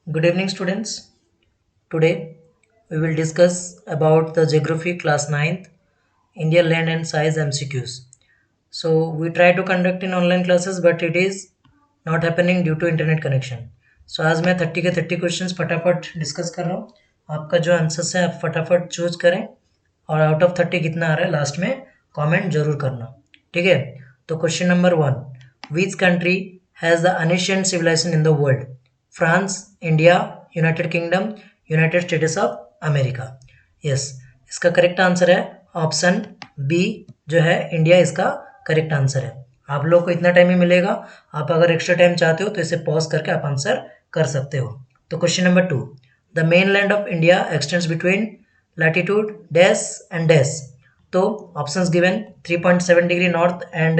Good evening, students. Today we will discuss about the geography class 9th India land and size MCQs. So we try to conduct in online classes but it is not happening due to internet connection. So आज मैं 30 के 30 questions फटाफट discuss कर रहा हूँ. आपका जो answers है आप फटाफट चूज करें और आउट ऑफ 30 कितना आ रहा है लास्ट में कमेंट जरूर करना. ठीक है. तो question number 1, which country has the ancient civilization in the world? France, India, United Kingdom, United States of America. Yes, इसका करेक्ट आंसर है ऑप्शन बी जो है इंडिया. इसका करेक्ट आंसर है. आप लोग को इतना टाइम ही मिलेगा. आप अगर एक्स्ट्रा टाइम चाहते हो तो इसे पॉज करके आप आंसर कर सकते हो. तो question number 2, the mainland of India extends between latitude dash and dash. तो options given 3.7 degree north and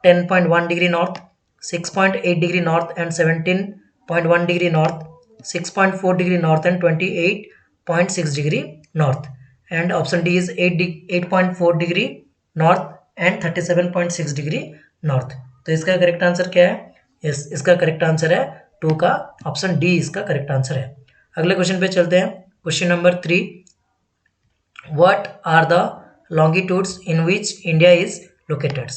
10.1 degree north, 6.8 degree north and 17.1 degree north, 6.4 degree north and 28.6 degree north. And option D is 8.4 degree north and 37.6 degree north. तो इसका correct answer क्या है? इसका correct answer है 2 का option D इसका correct answer है. अगले क्वेश्चन पे चलते हैं. Question number 3, what are the longitudes in which India is located?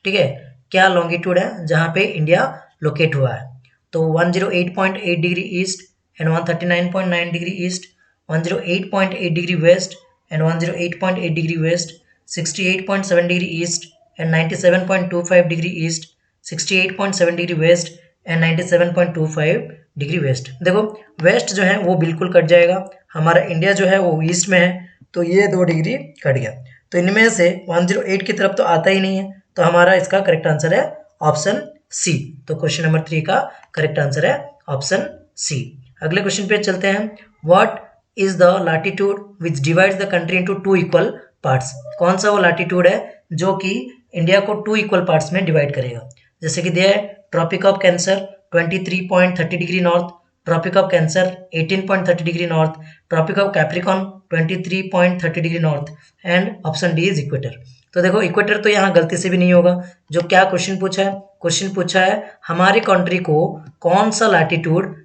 ठीक है, क्या लॉन्गिट्यूड है जहां पे इंडिया लोकेट हुआ है? तो 108.8 degree east and 139.9 degree east, 108.8 degree west and 108.8 degree west, 68.7 degree east and 97.25 degree east, 68.7 degree west and 97.25 degree west. देखो वेस्ट जो है वो बिल्कुल कट जाएगा. हमारा इंडिया जो है वो ईस्ट में है तो ये 2 डिग्री कट गया. तो इनमें से 108 की तरफ तो आता ही नहीं है. तो हमारा इसका करेक्ट आंसर है ऑप्शन सी. तो क्वेश्चन नंबर 3 का करेक्ट आंसर है ऑप्शन सी. अगले क्वेश्चन पे चलते हैं. What is the latitude which divides the country into 2 equal parts? कौन सा वो लैटिट्यूड है जो कि इंडिया को 2 इक्वल पार्ट्स में डिवाइड करेगा? जैसे कि दिया है tropic of Cancer 23.30 degree north, tropic of Cancer 18.30 degree north, tropic of Capricorn 23.30 degree north and option D is equator. तो देखो इक्वेटर तो यहाँ गलती से भी नहीं होगा. जो क्या क्वेश्चन पूछा है? क्वेश्चन पूछा है हमारी कंट्री को कौन सा लैटिट्यूड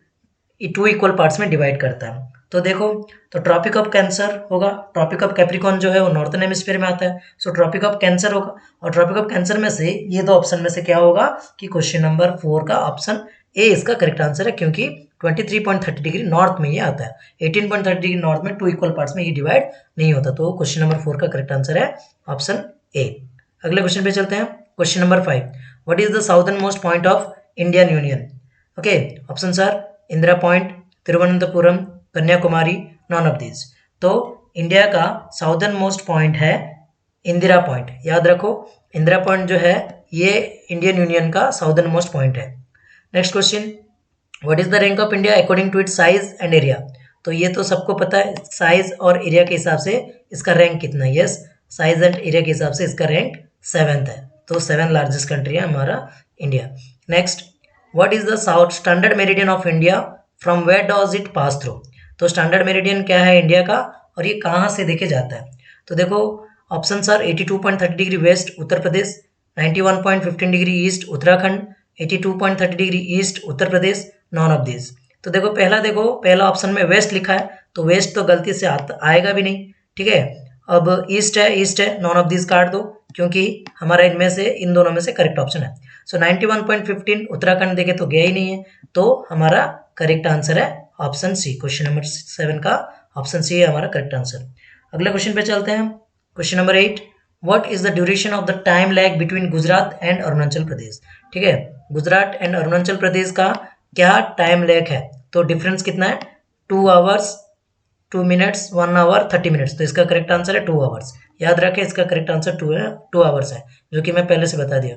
2 इक्वल पार्ट्स में डिवाइड करता है. तो देखो, तो ट्रॉपिक ऑफ कैंसर होगा. ट्रॉपिक ऑफ कैप्रिकॉन जो है वो नॉर्थन हेमिस्फीयर में आता है. सो ट्रॉपिक ऑफ कैंसर होगा. और ट्रॉपिक ऑफ कैंसर में से ये 2 ऑप्शन में से क्या होगा कि क्वेश्चन नंबर 4 का ऑप्शन ए इसका करेक्ट आंसर है, क्योंकि 23.30 डिग्री नॉर्थ में ये आता है. 18.30 डिग्री नॉर्थ में 2 इक्वल पार्ट्स में ये डिवाइड नहीं होता. तो क्वेश्चन नंबर 4 का करेक्ट आंसर है ऑप्शन ए. अगले क्वेश्चन पे चलते हैं. Question number 5, what is the southern most point of Indian union? Okay, option are Indira point, Thiruvananthapuram, Kanyakumari, none of these. तो इंडिया का साउदर्न मोस्ट पॉइंट है इंदिरा पॉइंट. याद रखो इंदिरा पॉइंट जो है ये इंडियन यूनियन का साउदर्न मोस्ट पॉइंट है. Next question, what is the rank of India according to its size and area? तो ये तो सबको पता है, साइज और एरिया के हिसाब से इसका रैंक कितना है. यस, साइज एंड एरिया के हिसाब से इसका रैंक 7th है. तो 7 लार्जेस्ट कंट्री है हमारा India. Next, what is the south standard meridian of India, from where does it pass through? तो स्टैंडर्ड मेरिडियन क्या है इंडिया का और ये कहाँ से देखे जाता है? तो देखो option are 82.30 degree west Uttar Pradesh, 91.15 degree east Uttarakhand, 82.30 degree east Uttar Pradesh, none of this. तो देखो पहला ऑप्शन में वेस्ट लिखा है तो वेस्ट तो गलती से आएगा भी नहीं. ठीक है, अब ईस्ट है, नॉन ऑफ दिस काट दो क्योंकि हमारा इनमें से इन दोनों में से करेक्ट ऑप्शन है. सो 91.15 उत्तराखंड देखे तो गया ही नहीं है. तो हमारा करेक्ट आंसर है ऑप्शन सी. क्वेश्चन नंबर 7 का ऑप्शन सी है हमारा करेक्ट आंसर. अगले क्वेश्चन पे चलते हैं. Question number 8, what is the duration of the time lag between Gujarat and Arunachal Pradesh? ठीक है, गुजरात एंड अरुणाचल प्रदेश का क्या टाइम लैग है? तो डिफरेंस कितना है? 2 आवर्स 2 मिनट्स 1 आवर 30 मिनट्स. तो इसका करेक्ट आंसर है 2 आवर्स. याद रखें इसका करेक्ट आंसर 2 आवर्स है, जो कि मैं पहले से बता दिया.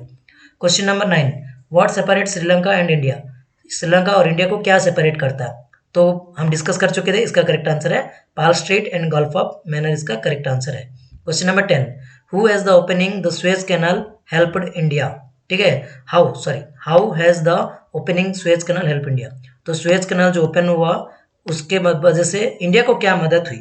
Question number 9, what separate Sri Lanka and India? Sri Lanka और इंडिया को क्या सेपरेट करता है? तो हम डिस्कस कर चुके थे. इसका करेक्ट आंसर है Palk Strait and Gulf of Mannar. इसका करेक्ट आंसर है. Question number 10, who has the opening the Suez Canal helped India? ठीक है, how has the opening Suez Canal help India? तो सुएज कैनाल जो ओपन हुआ उसके वजह से इंडिया को क्या मदद हुई?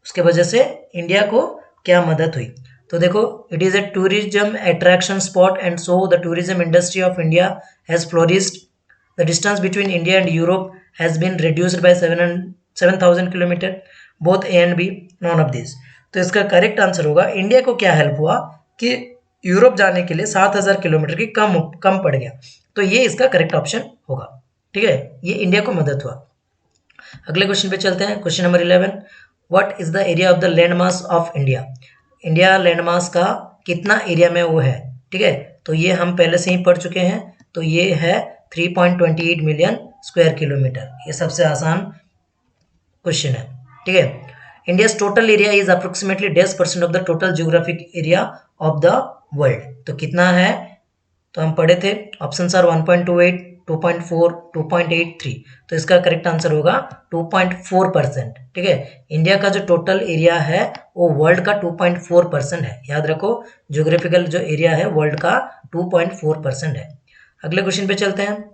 उसके वजह से इंडिया को क्या मदद हुई? तो देखो, it is a tourism attraction spot and so the tourism industry of India has flourished. The distance between India and Europe has been reduced by 7,000 kilometre, both A and B, none of this. तो इसका correct answer होगा India को क्या help हुआ कि Europe जाने के लिए 7,000 किलोमीटर की कम पड़ गया, तो ये इसका करेक्ट ऑप्शन होगा। ठीक है, ये इंडिया को मदद हुआ। अगले क्वेश्चन पे चलते हैं, question number 11, what is the area of the land mass of India? India land mass का कितना एरिया में वो है? ठीक है, तो ये हम पहले से ही पढ़ चुके हैं, तो ये है 3.28 मिलियन स्क्वायर किलोमीटर। ये सबसे आसान क्वेश्चन है। ठीक है, India's total area is approximately 10% of the total geographic area of the world. तो कितना है? तो हम पढ़े थे, ऑप्शन आर 1.28, 2.4, 2.83। तो इसका करेक्ट आंसर होगा 2.4%। ठीक है, इंडिया का जो टोटल एरिया है वो वर्ल्ड का 2.4% है। याद रखो, ज्योग्राफिकल जो एरिया है वर्ल्ड का 2.4% है। अगले क्वेश्चन पे चलते हैं,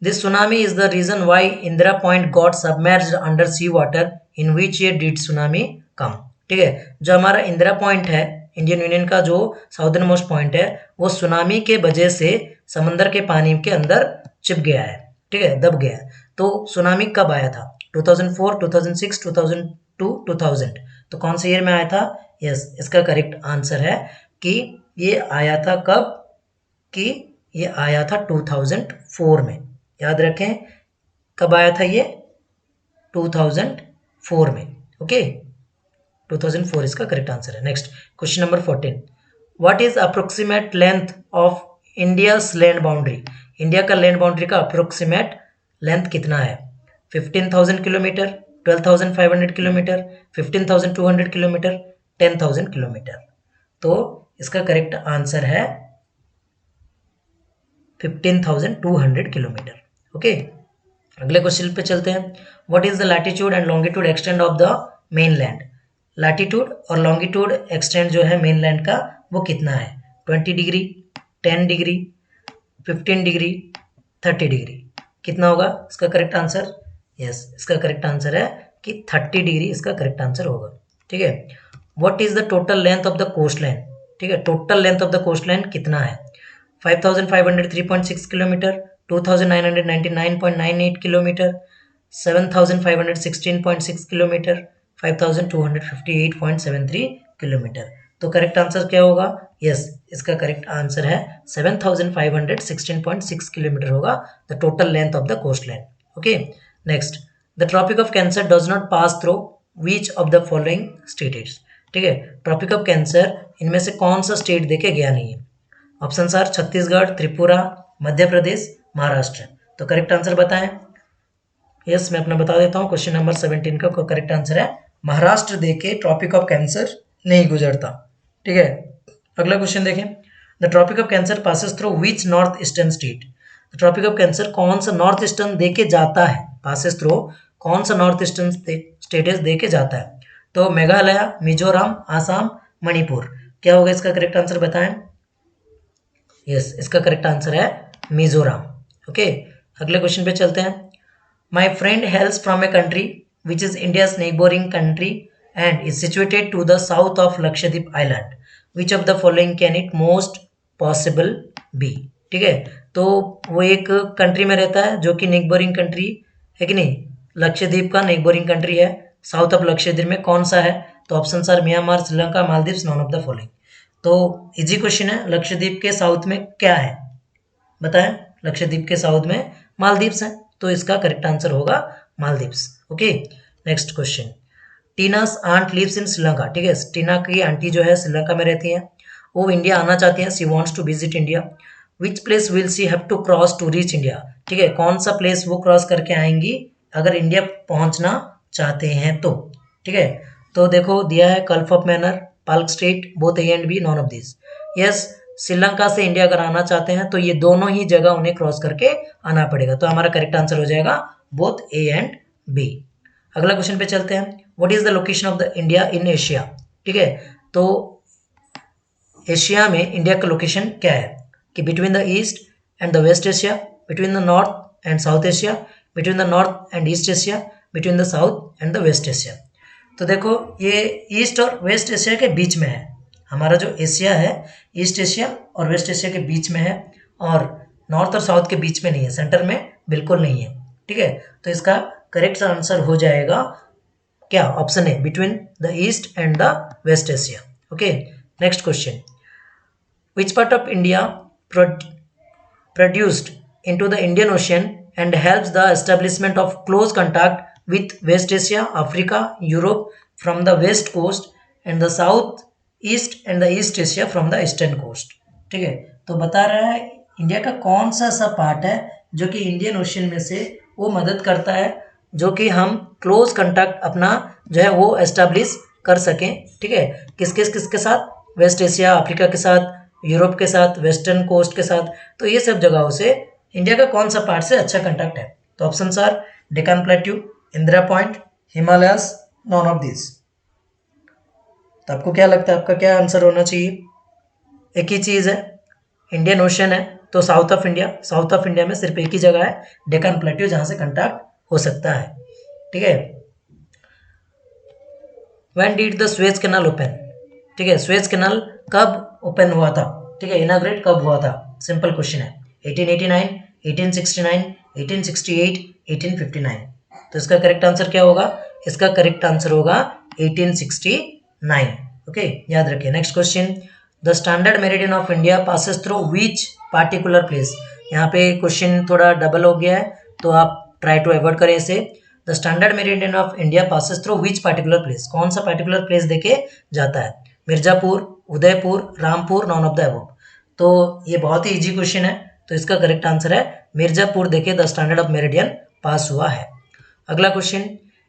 this tsunami is the reason why Indira Point got submerged under sea water, in which year did tsunami come? ठीक है, जो हमारा इंदिरा पॉइंट है इंडियन यूनियन का जो साउदर्न मोस्ट पॉइंट है, वो सुनामी के वजह से समंदर के पानी के अंदर चिप गया है। ठीक है, दब गया है। तो सुनामी कब आया था? 2004, 2006, 2002, 2000। तो कौन से ईयर में आया था? यस, इसका करेक्ट आंसर है कि ये आया था कब? कि ये आया था 2004 में। याद रखें, कब आया था ये? 2004 में। ओके, 2004 इसका करेक्ट आंसर है। Next question number 14, what is approximate length of India's land boundary? India का लैंड बाउंड्री का अप्रोक्सीमेट लेंथ कितना है? 15,000 किलोमीटर, 12,500 किलोमीटर, 15,200 किलोमीटर, 10,000 किलोमीटर। तो इसका करेक्ट आंसर है 15,200 किलोमीटर। ओके, अगले क्वेश्चन पे चलते हैं, what is the latitude and longitude extend of the main land? Latitude और लॉन्गिट्यूड एक्सटेंड जो है मेन लैंड का वो कितना है? 20 डिग्री, 10 डिग्री, 15 डिग्री, 30 डिग्री। कितना होगा इसका करेक्ट आंसर? यस, इसका करेक्ट आंसर है कि 30 डिग्री इसका करेक्ट आंसर होगा। ठीक है, what is the total length of the coast line? ठीक है, total length of the coast line कितना है? 5,503.6 किलोमीटर, 2,999.98 किलोमीटर, 7,516.6 किलोमीटर, 5,258.73 किलोमीटर। तो करेक्ट आंसर क्या होगा? यस, इसका करेक्ट आंसर है 7,516.6 किलोमीटर होगा the total length of the coast line. Okay, next, the tropic of Cancer does not pass through which of the following states? ठीक है, tropic of cancer इनमें से कौन सा स्टेट देके गया नहीं है? Option are Chhattisgarh, Tripura, Madhya Pradesh, Maharashtra. तो करेक्ट आंसर बताएं। यस, मैं अपना बता देता हूँ, क्वेश्चन नंबर 17 का करेक्ट आंसर है महाराष्ट्र देके ट्रॉपिक ऑफ कैंसर नहीं गुजरता। ठीक है, अगला क्वेश्चन देखें, the tropic of Cancer passes through which north eastern state? Tropic of Cancer कौन सा नॉर्थ ईस्टर्न देके जाता है? पासेस थ्रू कौन सा नॉर्थ ईस्टर्न स्टेट्स देके जाता है? तो मेघालय, मिजोरम, आसाम, मणिपुर। क्या होगा इसका करेक्ट आंसर बताएं। यस, इसका करेक्ट आंसर है मिजोरम। ओके, अगले क्वेश्चन पे चलते हैं, my friend hails from a country which is India's neighbouring country and is situated to the south of Lakshadweep island, which of the following can it most possible be? ठीक है, तो वो एक कंट्री में रहता है जो कि नेबरिंग कंट्री है कि नहीं, लक्षद्वीप का नेबरिंग कंट्री है। साउथ ऑफ लक्षद्वीप में कौन सा है? तो option are Myanmar, Sri Lanka, Maldives, none of the following. तो इजी क्वेश्चन है, लक्षद्वीप के साउथ में क्या है बताएं? लक्षद्वीप के साउथ में मालदीव्स है, तो इसका करेक्ट आंसर होगा Maldives. Okay, next question, Tina's aunt lives in Sri Lanka. ठीक है, टीना की आंटी जो है श्रीलंका में रहती है, वो इंडिया आना चाहती है, she wants to visit India, which place will she have to cross to reach India? ठीक है, कौन सा प्लेस वो क्रॉस करके आएंगी अगर इंडिया पहुंचना चाहते हैं तो? ठीक है, तो देखो दिया है gulf of Mannar, Palk strait, both A and B, none of this. Yes, Sri Lanka से इंडिया अगर आना चाहते हैं तो ये दोनों ही जगह उन्हें क्रॉस करके आना पड़ेगा, तो हमारा करेक्ट आंसर हो जाएगा बोथ ए एंड बी। अगला क्वेश्चन पे चलते हैं, what is the location of the India in Asia? ठीक है, तो एशिया में इंडिया का लोकेशन क्या है? कि between the east and the west Asia, between the north and south Asia, between the north and east Asia, between the south and the west Asia. तो देखो ये ईस्ट और वेस्ट एशिया के बीच में है, हमारा जो एशिया है ईस्ट एशिया और वेस्ट एशिया के बीच में है, और नॉर्थ और साउथ के बीच में नहीं है, सेंटर में बिल्कुल नहीं है। ठीक है, तो इसका करेक्ट आंसर हो जाएगा क्या, option A, between the east and the west Asia. Okay, next question, which part of India produced into the Indian Ocean and helps the establishment of close contact with West Asia, Africa, Europe from the west coast and the south east and the East Asia from the eastern coast। ठीक है, तो बता रहा है India का कौन सा ऐसा पार्ट है जो कि इंडियन ओशियन में से वो मदद करता है जो कि हम क्लोज कंटैक्ट अपना जो है वो एस्टेब्लिश कर सकें। ठीक है, किसके साथ, वेस्ट एशिया, अफ्रीका के साथ, यूरोप के साथ, वेस्टर्न कोस्ट के साथ। तो ये सब जगहों से इंडिया का कौन सा पार्ट से अच्छा कंटैक्ट है? तो option are Deccan plateau, Indira point, Himalayas, none of this. तो आपको क्या लगता है आपका क्या आंसर होना चाहिए? एक ही चीज़ है, इंडियन ओशन है, तो साउथ ऑफ इंडिया में सिर्फ एक ही जगह है डेक्कन प्लेट्यू जहां से कंटैक्ट हो सकता है। ठीक है, when did the Suez canal open? ठीक है, स्वेज कैनाल कब ओपन हुआ था? ठीक है, इनाग्रेट कब हुआ था? सिंपल क्वेश्चन है, 1889, 1869, 1868, 1859। तो इसका करेक्ट आंसर क्या होगा? इसका करेक्ट आंसर होगा 1869। ओके, याद रखिए। Next question, the standard meridian of India passes through which particular place? यहाँ पे क्वेश्चन थोड़ा डबल हो गया है, तो आप ट्राई टू अवॉइड करें इसे। The standard meridian of India passes through which particular place? कौन सा पार्टिकुलर प्लेस देके जाता है? Mirzapur, Udaipur, Rampur, non of the above. तो ये बहुत ही इजी क्वेश्चन है, तो इसका करेक्ट आंसर है मिर्जापुर देके द स्टैंडर्ड ऑफ मेरिडियन पास हुआ है। अगला question,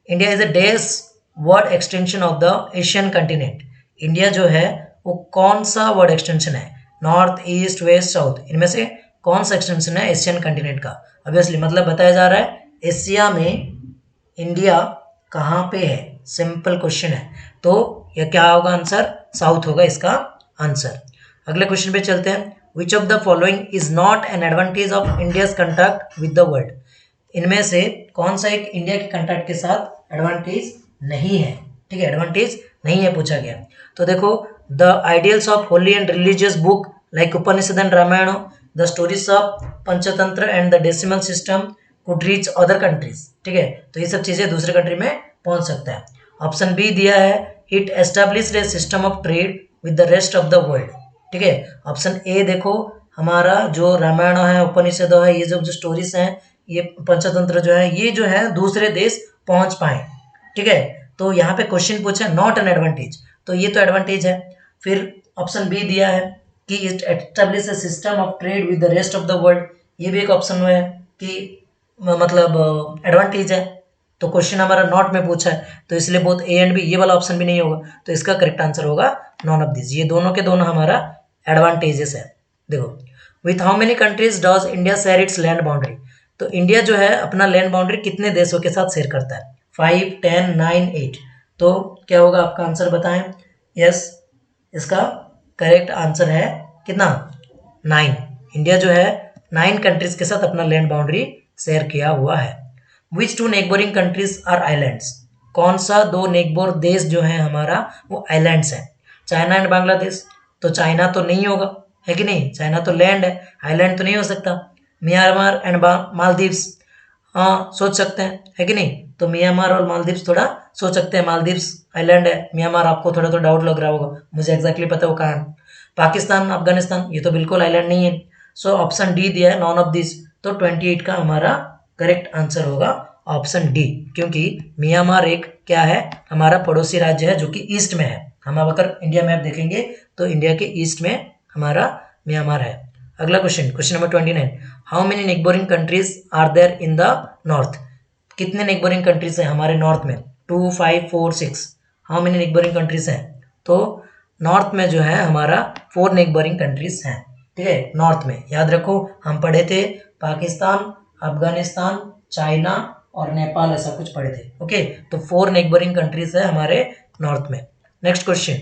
India is a dash word extension of the Asian continent? India जो है वो कौन सा वर्ड एक्सटेंशन है? नॉर्थ, ईस्ट, वेस्ट, साउथ, इनमें से कौन सा एक्सटेंशन है एशियन कंटिनेंट का? ऑब्वियसली मतलब बताया जा रहा है एशिया में इंडिया कहाँ पे है, सिंपल क्वेश्चन है, तो यह क्या होगा आंसर? साउथ होगा इसका आंसर। अगले क्वेश्चन पे चलते हैं, विच of the following is not an advantage of India's contact with the world? इनमें से कौन सा एक इंडिया के कंटैक्ट के साथ एडवांटेज नहीं है? ठीक है, एडवांटेज नहीं है पूछा गया। तो देखो, the ideals of holy and religious book like Upanishad and Ramayan, the stories of Panchatantra and the decimal system could reach other countries. ठीक है, तो ये सब चीजें दूसरे कंट्री में पहुंच सकता है। ऑप्शन बी दिया है, it established A system of trade with the rest of the world. ठीक है, ऑप्शन ए देखो, हमारा जो रामायण है, उपनिषद है, ये जो स्टोरीज हैं, ये पंचतंत्र जो है, ये जो है दूसरे देश पहुंच पाए। ठीक है, तो यहाँ पे क्वेश्चन पूछा नॉट एन एडवांटेज, तो ये तो एडवांटेज है। फिर ऑप्शन बी दिया है कि it establish A system of trade with the rest of the world, ये भी एक ऑप्शन में है कि मतलब एडवांटेज है। तो क्वेश्चन हमारा नॉट में पूछा है, तो इसलिए बोथ ए एंड बी, ये वाला ऑप्शन भी नहीं होगा, तो इसका करेक्ट आंसर होगा नॉन ऑफ दिस। ये दोनों के दोनों हमारा एडवांटेजेस है। देखो, with how many countries does India share its land boundary? तो इंडिया जो है अपना लैंड बाउंड्री कितने देशों के साथ शेयर करता है? 5, 10, 9, 8। तो क्या होगा आपका आंसर बताएं? यस, इसका करेक्ट आंसर है कितना? 9। इंडिया जो है 9 कंट्रीज के साथ अपना लैंड बाउंड्री शेयर किया हुआ है। Which two neighbouring countries are islands? कौन सा दो नेबोर देश जो है हमारा वो आइलैंड्स है? China and Bangladesh. तो चाइना तो नहीं होगा, है कि नहीं? चाइना तो लैंड है, आइलैंड तो नहीं हो सकता। म्यांमार एंड मालदीव्स, हाँ सोच सकते हैं, है कि नहीं? तो म्यांमार और मालदीव्स थोड़ा सोच सकते हैं, मालदीव्स आइलैंड है, म्यांमार आपको थोड़ा तो डाउट लग रहा होगा, मुझे एग्जैक्टली पता है वो कहाँ है। पाकिस्तान, अफगानिस्तान, ये तो बिल्कुल आइलैंड नहीं है। सो ऑप्शन डी दिया है, नॉन ऑफ दिस। तो 28 का हमारा करेक्ट आंसर होगा ऑप्शन डी, क्योंकि म्यांमार एक क्या है, हमारा पड़ोसी राज्य है जो कि ईस्ट में है। हम अगर इंडिया मैप देखेंगे तो इंडिया के ईस्ट में हमारा म्यांमार है। अगला क्वेश्चन, question number 29, how many neighbouring countries are there in the north? कितने नेबरिंग कंट्रीज हैं हमारे नॉर्थ में? 2, 5, 4, 6। हाउ मेनी नेबरिंग कंट्रीज हैं? तो नॉर्थ में जो है हमारा 4 नेबरिंग कंट्रीज हैं। ठीक है, नॉर्थ में याद रखो, हम पढ़े थे पाकिस्तान, अफगानिस्तान, चाइना और नेपाल, ऐसा कुछ पढ़े थे। ओके, तो 4 नेबरिंग कंट्रीज है हमारे नॉर्थ में। Next question,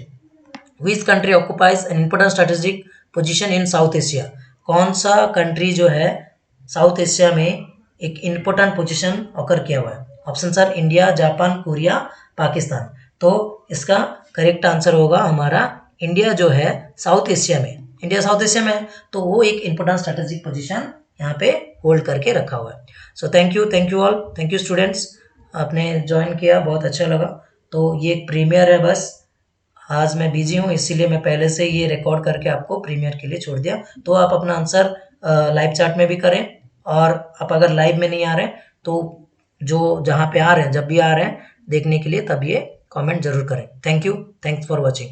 which country occupies an important strategic position in south Asia? कौन सा कंट्री जो है साउथ एशिया में एक इंपॉर्टेंट पोजीशन ऑकर किया हुआ है? Option sir India, Japan, Korea, Pakistan. तो इसका करेक्ट आंसर होगा हमारा इंडिया जो है साउथ एशिया में, इंडिया साउथ एशिया में है, तो वो एक इंपॉर्टेंट स्ट्रेटेजिक पोजीशन यहाँ पे होल्ड करके रखा हुआ है। So thank you all, thank you students, आपने ज्वाइन किया, बहुत अच्छा लगा। तो ये प्रीमियर है, बस आज मैं बिजी हूँ इसीलिए मैं पहले से ये रिकॉर्ड करके आपको प्रीमियर के लिए छोड़ दिया। तो आप अपना आंसर लाइव चैट में भी करें, और आप अगर लाइव में नहीं आ रहे हैं तो जो जहाँ पे आ रहे हैं, जब भी आ रहे हैं देखने के लिए, तब ये कमेंट जरूर करें। Thank you, thanks for watching.